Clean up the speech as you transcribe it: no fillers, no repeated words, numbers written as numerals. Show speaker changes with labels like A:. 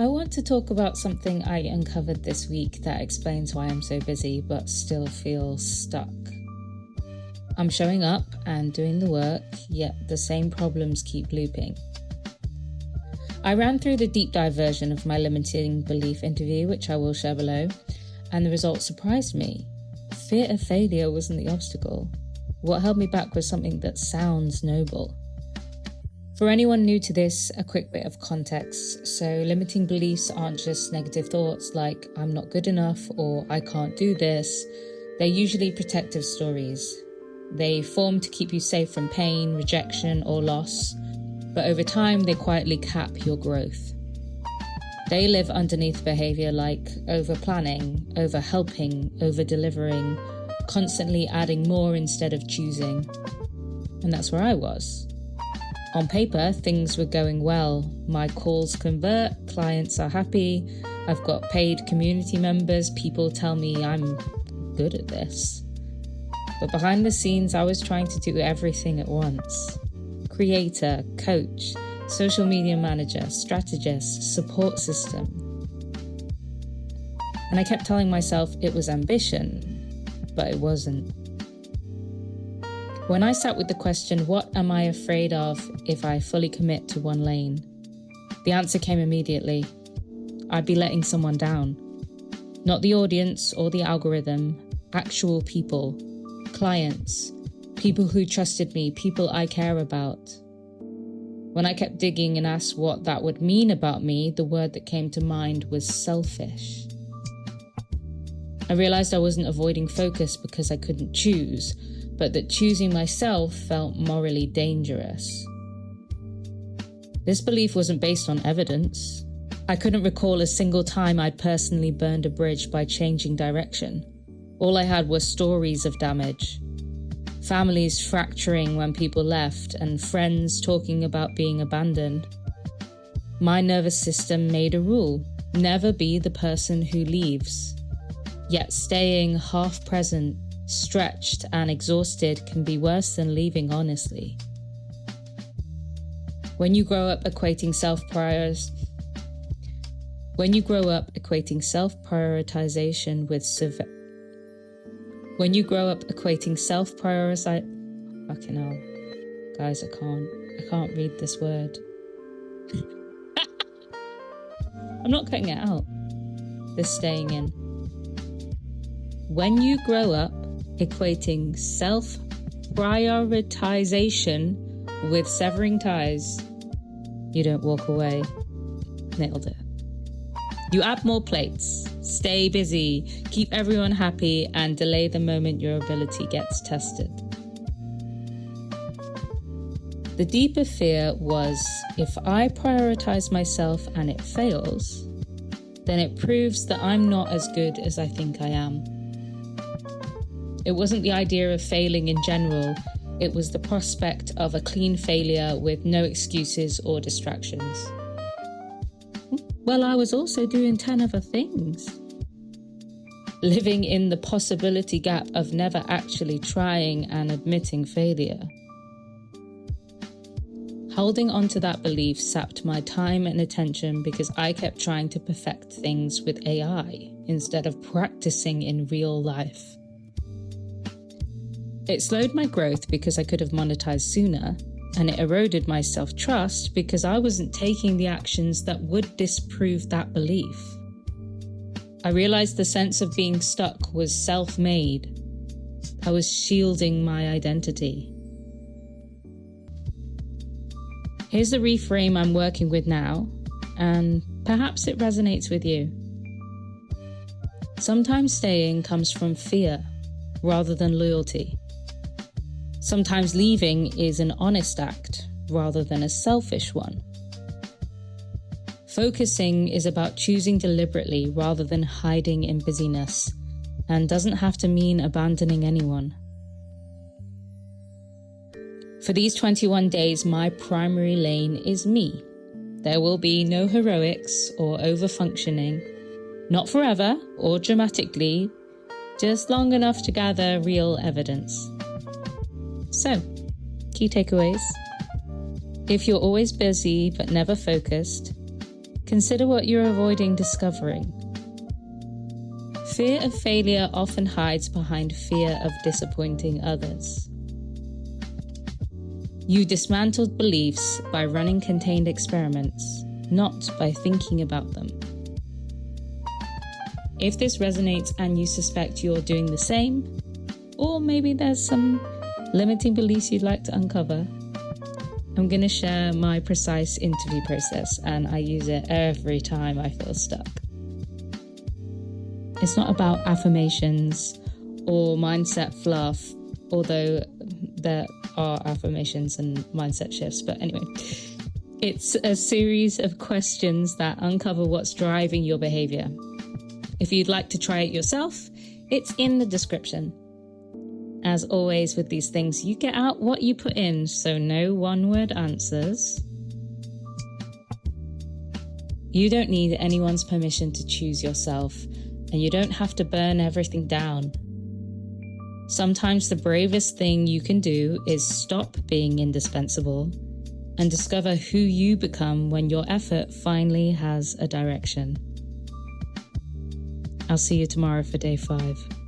A: I want to talk about something I uncovered this week that explains why I'm so busy but still feel stuck. I'm showing up and doing the work, yet the same problems keep looping. I ran through the deep dive version of my limiting belief interview, which I will share below, and the results surprised me. Fear of failure wasn't the obstacle. What held me back was something that sounds noble. For anyone new to this, a quick bit of context. So limiting beliefs aren't just negative thoughts like I'm not good enough or I can't do this. They're usually protective stories. They form to keep you safe from pain, rejection, or loss, but over time they quietly cap your growth. They live underneath behavior like over-planning, over-helping, over-delivering, constantly adding more instead of choosing. And that's where I was. On paper, things were going well. My calls convert, clients are happy, I've got paid community members, people tell me I'm good at this. But behind the scenes, I was trying to do everything at once. Creator, coach, social media manager, strategist, support system. And I kept telling myself it was ambition, but it wasn't. When I sat with the question, what am I afraid of if I fully commit to one lane? The answer came immediately. I'd be letting someone down. Not the audience or the algorithm, actual people, clients, people who trusted me, people I care about. When I kept digging and asked what that would mean about me, the word that came to mind was selfish. I realized I wasn't avoiding focus because I couldn't choose, but that choosing myself felt morally dangerous. This belief wasn't based on evidence. I couldn't recall a single time I'd personally burned a bridge by changing direction. All I had were stories of damage. Families fracturing when people left, and friends talking about being abandoned. My nervous system made a rule: never be the person who leaves. Yet staying half present, stretched and exhausted can be worse than leaving honestly. When you grow up equating self-prioritization with fucking hell. Guys, I can't read this word. I'm not cutting it out. This staying in. When you grow up equating self-prioritization with severing ties, you don't walk away. Nailed it. You add more plates, stay busy, keep everyone happy, and delay the moment your ability gets tested. The deeper fear was, if I prioritize myself and it fails, then it proves that I'm not as good as I think I am. It wasn't the idea of failing in general, it was the prospect of a clean failure with no excuses or distractions. Well, I was also doing 10 other things. Living in the possibility gap of never actually trying and admitting failure. Holding on to that belief sapped my time and attention because I kept trying to perfect things with AI instead of practicing in real life. It slowed my growth because I could have monetized sooner, and it eroded my self-trust because I wasn't taking the actions that would disprove that belief. I realized the sense of being stuck was self-made. I was shielding my identity. Here's the reframe I'm working with now, and perhaps it resonates with you. Sometimes staying comes from fear rather than loyalty. Sometimes leaving is an honest act rather than a selfish one. Focusing is about choosing deliberately rather than hiding in busyness, and doesn't have to mean abandoning anyone. For these 21 days, my primary lane is me. There will be no heroics or over-functioning, not forever or dramatically, just long enough to gather real evidence. So, key takeaways. If you're always busy but never focused, Consider what you're avoiding discovering. Fear of failure often hides behind fear of disappointing others. You dismantled beliefs by running contained experiments, not by thinking about them. If this resonates and you suspect you're doing the same, or maybe there's some limiting beliefs you'd like to uncover, I'm going to share my precise interview process, and I use it every time I feel stuck. It's not about affirmations or mindset fluff, although there are affirmations and mindset shifts. But anyway, it's a series of questions that uncover what's driving your behavior. If you'd like to try it yourself, it's in the description. As always with these things, you get out what you put in, so no one-word answers. You don't need anyone's permission to choose yourself, and you don't have to burn everything down. Sometimes the bravest thing you can do is stop being indispensable and discover who you become when your effort finally has a direction. I'll see you tomorrow for day 5.